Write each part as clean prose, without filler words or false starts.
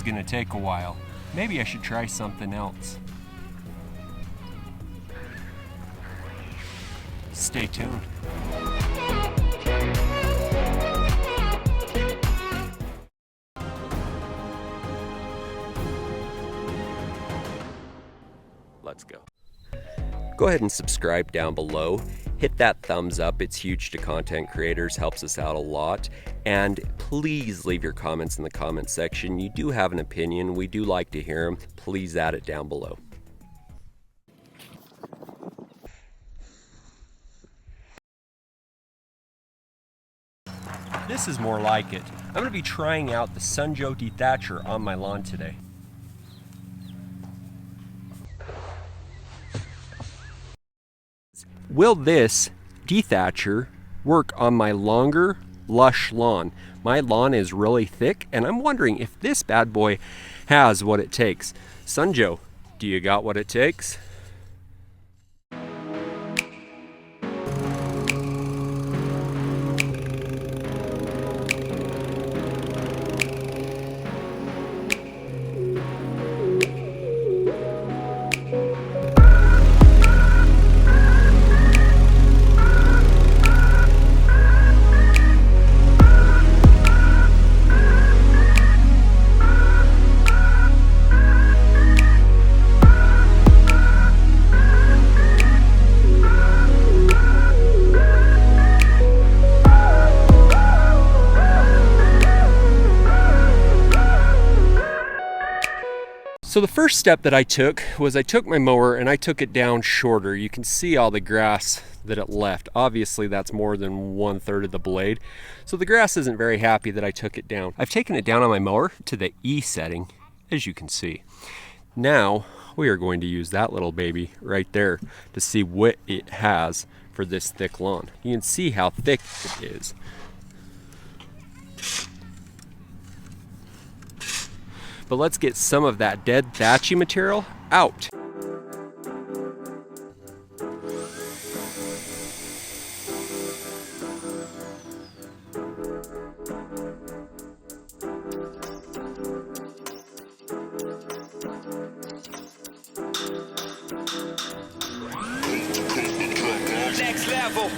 gonna take a while. Maybe I should try something else. Stay tuned. Let's go. Go ahead and subscribe down below. Hit that thumbs up. It's huge to content creators, helps us out a lot. And please leave your comments in the comment section. You do have an opinion. We do like to hear them. Please add it down below. This is more like it. I'm going to be trying out the Sunjoe Dethatcher on my lawn today. Will this dethatcher work on my longer, lush lawn? My lawn is really thick, and I'm wondering if this bad boy has what it takes. Sunjoe, do you got what it takes? So the first step that I took was I took my mower and I took it down shorter. You can see all the grass that it left. Obviously that's more than 1/3 of the blade. So the grass isn't very happy that I took it down. I've taken it down on my mower to the E setting, as you can see. Now we are going to use that little baby right there to see what it has for this thick lawn. You can see how thick it is. But let's get some of that dead thatchy material out. Next level.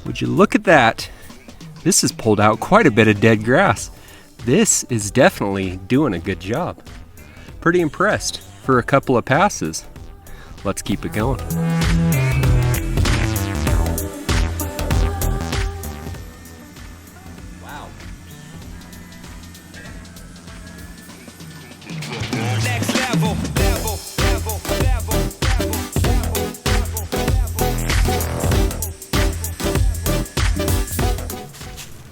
Would you look at that? This has pulled out quite a bit of dead grass. This is definitely doing a good job. Pretty impressed for a couple of passes. Let's keep it going. Wow. Next level.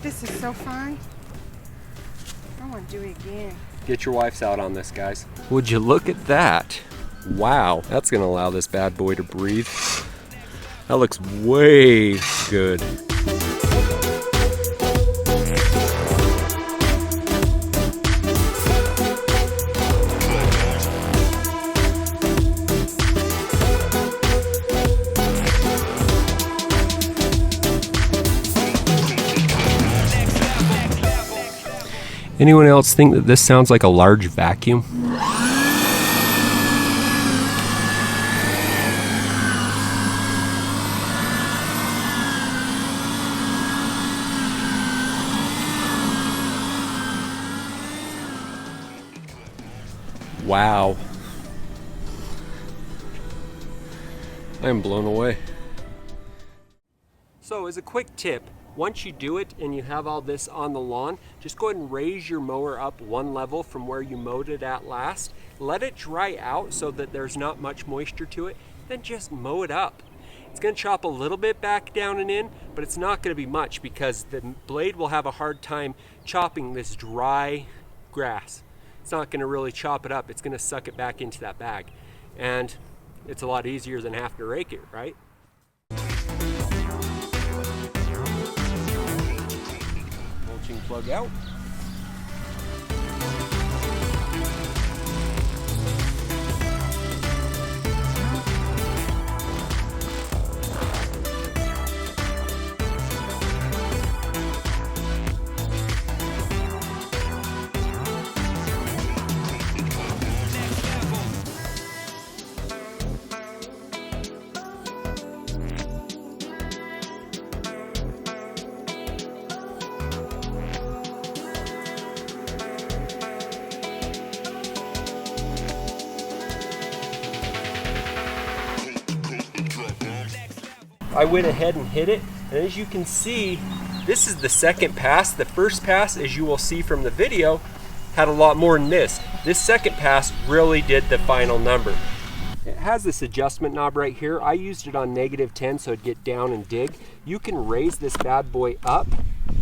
This is so fun. I want to do it again. Get your wives out on this, guys. Would you look at that? Wow, that's gonna allow this bad boy to breathe. That looks way good. Anyone else think that this sounds like a large vacuum? Wow. I am blown away. So as a quick tip, once you do it and you have all this on the lawn, just go ahead and raise your mower up one level from where you mowed it at last. Let it dry out so that there's not much moisture to it, then just mow it up. It's going to chop a little bit back down and in, but it's not going to be much because the blade will have a hard time chopping this dry grass. It's not going to really chop it up. It's going to suck it back into that bag. And it's a lot easier than having to rake it, right? Mulching plug out. I went ahead and hit it, and as you can see, this is the second pass. The first pass, as you will see from the video, had a lot more than this. This second pass really did the final number. It has this adjustment knob right here. I used it on -10 so it'd get down and dig. You can raise this bad boy up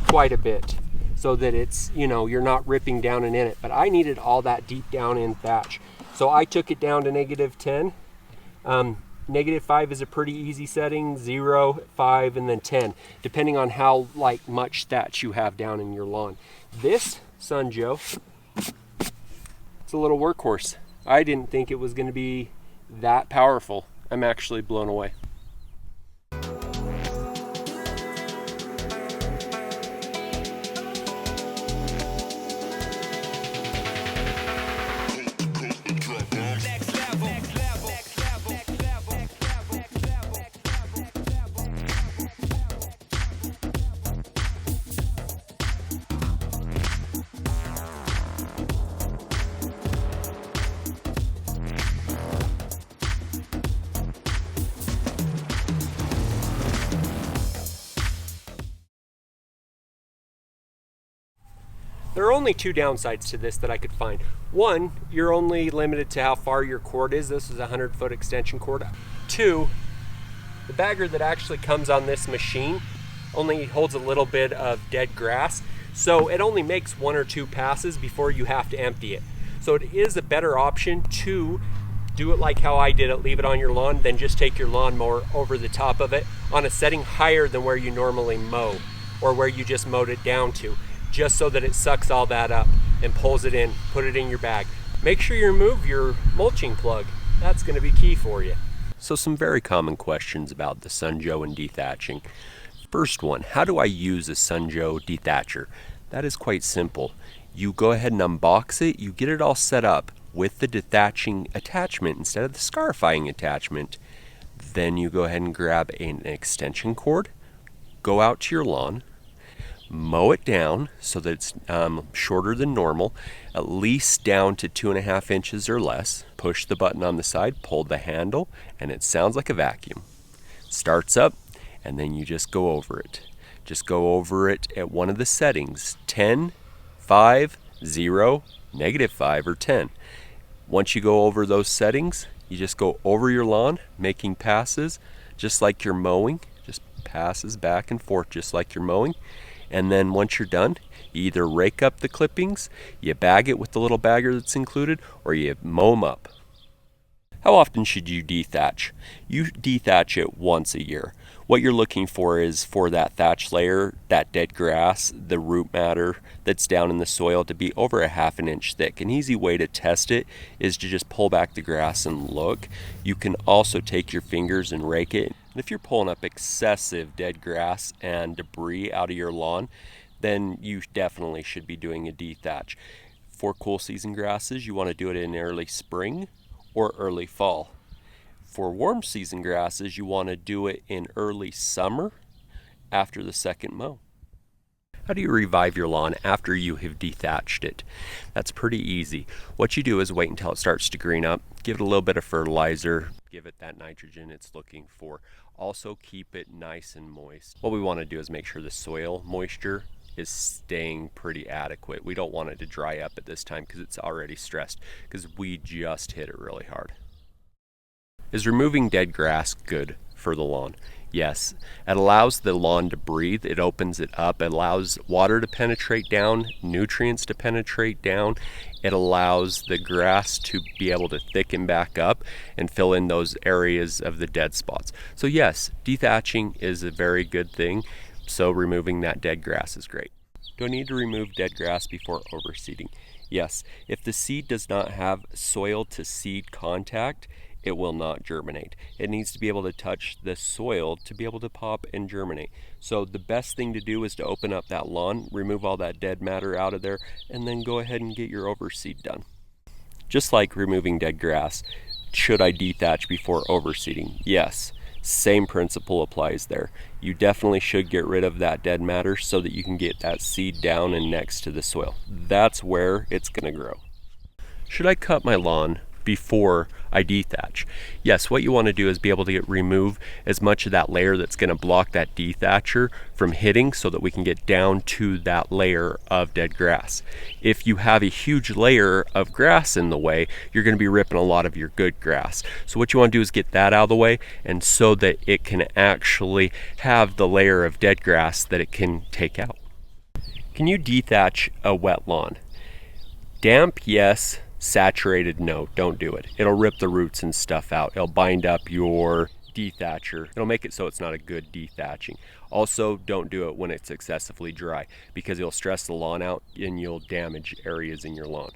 quite a bit so that it's, you know, you're not ripping down and in it, but I needed all that deep down in thatch. So I took it down to -10. -5 is a pretty easy setting, 0, 5, and then 10, depending on how much thatch you have down in your lawn. This Sunjoe, it's a little workhorse. I didn't think it was going to be that powerful. I'm actually blown away. There are only two downsides to this that I could find. One, you're only limited to how far your cord is. This is a 100-foot extension cord. Two, the bagger that actually comes on this machine only holds a little bit of dead grass, so it only makes 1 or 2 passes before you have to empty it. So it is a better option to do it like how I did it, leave it on your lawn, then just take your lawnmower over the top of it on a setting higher than where you normally mow or where you just mowed it down to, just so that it sucks all that up and pulls it in, put it in your bag. Make sure you remove your mulching plug. That's going to be key for you. So some very common questions about the Sunjoe and dethatching. First one, how do I use a Sunjoe Dethatcher? That is quite simple. You go ahead and unbox it, you get it all set up with the dethatching attachment instead of the scarifying attachment. Then you go ahead and grab an extension cord, go out to your lawn, mow it down so that it's shorter than normal, at least down to 2.5 inches or less. Push the button on the side, pull the handle, and it sounds like a vacuum. Starts up, and then you just go over it. Just go over it at one of the settings, 10, 5, 0, -5, or 10. Once you go over those settings, you just go over your lawn, making passes just like you're mowing, just passes back and forth just like you're mowing. And then once you're done, you either rake up the clippings, you bag it with the little bagger that's included, or you mow them up. How often should you dethatch? You dethatch it once a year. What you're looking for is for that thatch layer, that dead grass, the root matter that's down in the soil to be over 1/2 inch thick. An easy way to test it is to just pull back the grass and look. You can also take your fingers and rake it. If you're pulling up excessive dead grass and debris out of your lawn, then you definitely should be doing a dethatch. For cool season grasses, you want to do it in early spring or early fall. For warm season grasses, you want to do it in early summer after the second mow. How do you revive your lawn after you have dethatched it? That's pretty easy. What you do is wait until it starts to green up, give it a little bit of fertilizer, give it that nitrogen it's looking for. Also keep it nice and moist. What we want to do is make sure the soil moisture is staying pretty adequate. We don't want it to dry up at this time because it's already stressed, because we just hit it really hard. Is removing dead grass good for the lawn. Yes, it allows the lawn to breathe. It opens it up. It allows water to penetrate down, nutrients to penetrate down. It allows the grass to be able to thicken back up and fill in those areas of the dead spots. So yes, dethatching is a very good thing. So removing that dead grass is great. Do I need to remove dead grass before overseeding? Yes, if the seed does not have soil to seed contact, it will not germinate. It needs to be able to touch the soil to be able to pop and germinate. So the best thing to do is to open up that lawn, remove all that dead matter out of there, and then go ahead and get your overseed done. Just like removing dead grass, should I dethatch before overseeding? Yes. Same principle applies there. You definitely should get rid of that dead matter so that you can get that seed down and next to the soil. That's where it's going to grow. Should I cut my lawn before I dethatch? Yes, what you want to do is be able to remove as much of that layer that's going to block that dethatcher from hitting so that we can get down to that layer of dead grass. If you have a huge layer of grass in the way, you're going to be ripping a lot of your good grass. So what you want to do is get that out of the way, and so that it can actually have the layer of dead grass that it can take out. Can you dethatch a wet lawn? Damp, yes. Saturated, no, don't do it. It'll rip the roots and stuff out. It'll bind up your dethatcher. It'll make it so it's not a good dethatching. Also, don't do it when it's excessively dry, because it'll stress the lawn out and you'll damage areas in your lawn.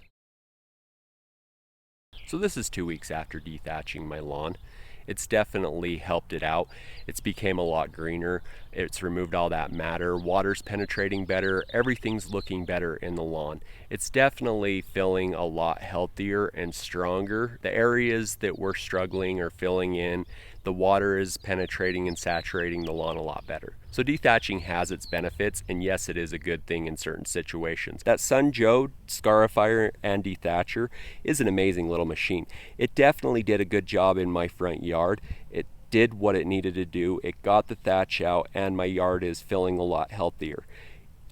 So this is 2 weeks after dethatching my lawn. It's definitely helped it out. It's became a lot greener. It's removed all that matter. Water's penetrating better. Everything's looking better in the lawn. It's definitely feeling a lot healthier and stronger. The areas that we're struggling are filling in. The water is penetrating and saturating the lawn a lot better. So dethatching has its benefits, and yes, it is a good thing in certain situations. That Sunjoe Scarifier and Dethatcher is an amazing little machine. It definitely did a good job in my front yard. It did what it needed to do. It got the thatch out, and my yard is feeling a lot healthier.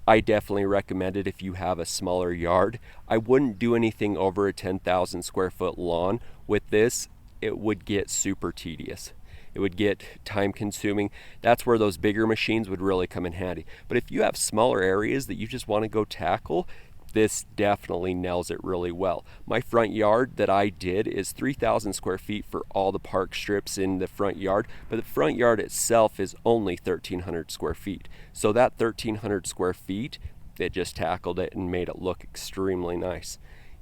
I definitely recommend it if you have a smaller yard. I wouldn't do anything over a 10,000 square foot lawn with this. It would get super tedious. It would get time consuming. That's where those bigger machines would really come in handy. But if you have smaller areas that you just want to go tackle, this definitely nails it really well. My front yard that I did is 3,000 square feet for all the park strips in the front yard, but the front yard itself is only 1,300 square feet. So that 1,300 square feet, it just tackled it and made it look extremely nice.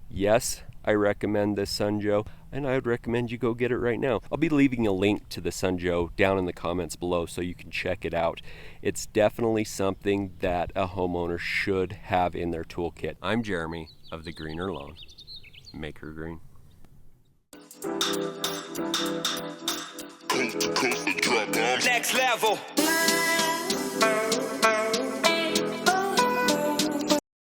Yes, I recommend this Sunjoe, and I would recommend you go get it right now. I'll be leaving a link to the Sunjoe down in the comments below so you can check it out. It's definitely something that a homeowner should have in their toolkit. I'm Jeremy of The Greener Lawn. Make her green. Next level.